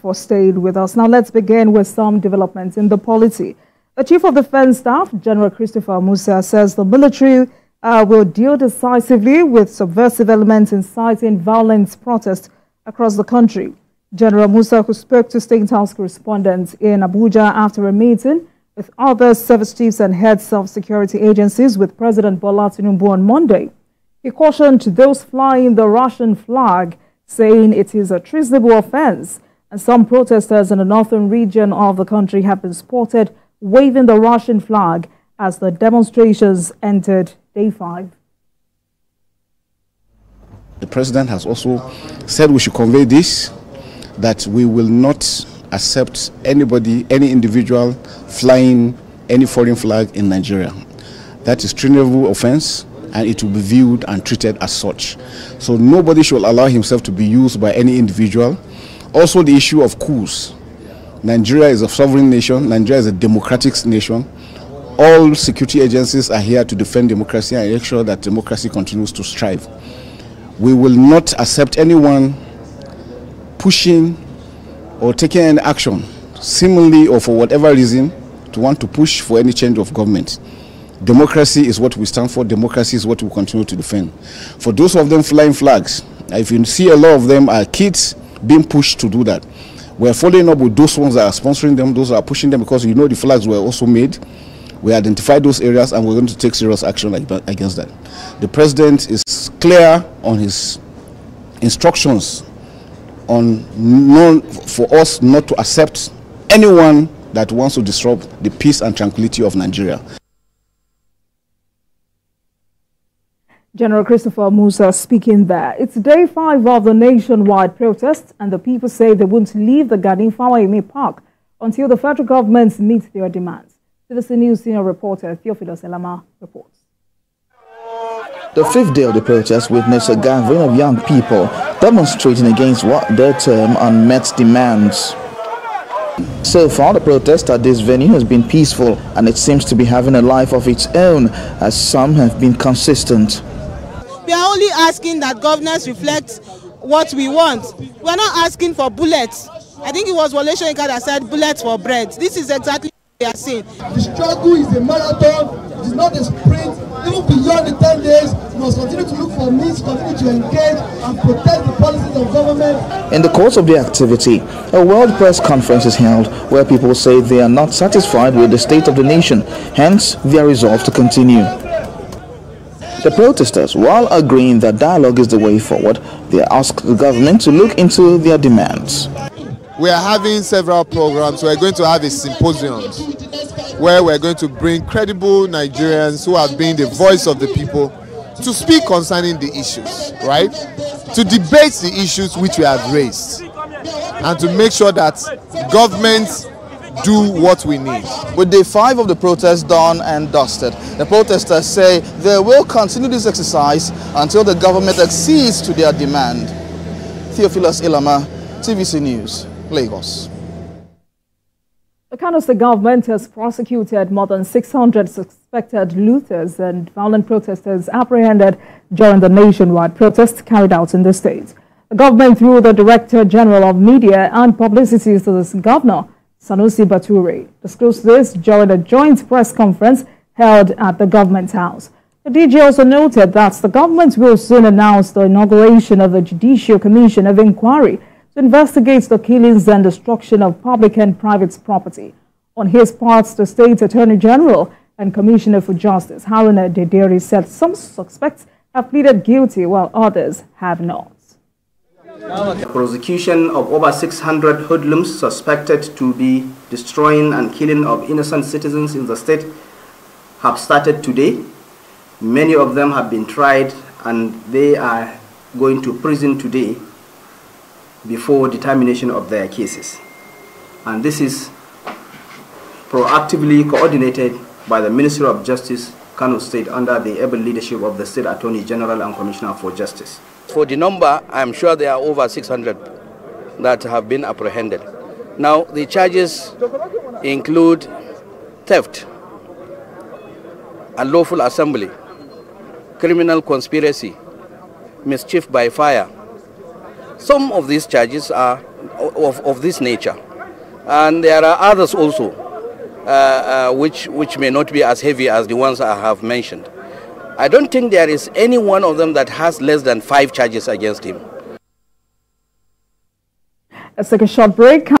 for staying with us. Now let's begin with some developments in the polity. The Chief of Defense Staff, General Christopher Musa, says the military will deal decisively with subversive elements inciting violent protests across the country. General Musa, who spoke to State House correspondents in Abuja after a meeting with other service chiefs and heads of security agencies with President Bola Tinubu on Monday, he cautioned those flying the Russian flag, saying it is a treasonable offense, and some protesters in the northern region of the country have been spotted waving the Russian flag as the demonstrations entered day 5. The president has also said we should convey this, that we will not accept anybody, any individual flying any foreign flag in Nigeria. That is treasonable offense, and it will be viewed and treated as such. So nobody should allow himself to be used by any individual. Also the issue of coups. Nigeria is a sovereign nation. Nigeria is a democratic nation. All security agencies are here to defend democracy and make sure that democracy continues to strive. We will not accept anyone pushing or taking any action, seemingly or for whatever reason, to want to push for any change of government. Democracy is what we stand for. Democracy is what we continue to defend. For those of them flying flags, if you see a lot of them are kids being pushed to do that. We're following up with those ones that are sponsoring them, those that are pushing them, because you know the flags were also made. We identified those areas and we're going to take serious action against that. The president is clear on his instructions for us not to accept anyone that wants to disrupt the peace and tranquility of Nigeria. General Christopher Musa speaking there. It's day 5 of the nationwide protests, and the people say they won't leave the Garden Fawayemi Park until the federal government meets their demands. TVC News senior reporter Theophilus Elama reports. The 5th day of the protest witnessed a gathering of young people demonstrating against what they term unmet demands. So far, the protest at this venue has been peaceful, and it seems to be having a life of its own, as some have been consistent. We are only asking that governance reflects what we want. We are not asking for bullets. I think it was Wole Soyinka that said bullets for bread. This is exactly what we are saying. The struggle is a marathon, it is not a sprint. Even beyond the 10 days, we must continue to look for means, continue to engage and protect the policies of government. In the course of the activity, a world press conference is held where people say they are not satisfied with the state of the nation, hence their resolve to continue. The protesters, while agreeing that dialogue is the way forward, they ask the government to look into their demands. We are having several programs. We are going to have a symposium where we are going to bring credible Nigerians who have been the voice of the people to speak concerning the issues, right? To debate the issues which we have raised and to make sure that governments do what we need. With day 5 of the protest done and dusted, the protesters say they will continue this exercise until the government accedes to their demand. Theophilus Ilama, TVC News, Lagos. The Kano State government has prosecuted more than 600 suspected looters and violent protesters apprehended during the nationwide protests carried out in the state. The government, through the Director General of Media and Publicity to the Governor, Sanusi Bature, disclosed this during a joint press conference held at the Government House. The DG also noted that the government will soon announce the inauguration of the Judicial Commission of Inquiry to investigate the killings and destruction of public and private property. On his part, the State Attorney General and Commissioner for Justice, Haruna Dederi, said some suspects have pleaded guilty while others have not. The prosecution of over 600 hoodlums suspected to be destroying and killing of innocent citizens in the state have started today. Many of them have been tried and they are going to prison today before determination of their cases. And this is proactively coordinated by the Ministry of Justice, Kano State, under the able leadership of the State Attorney General and Commissioner for Justice. For the number, I'm sure there are over 600 that have been apprehended. Now, the charges include theft, unlawful assembly, criminal conspiracy, mischief by fire. Some of these charges are of this nature. And there are others also, which may not be as heavy as the ones I have mentioned. I don't think there is any one of them that has less than 5 charges against him. Let's take a short break.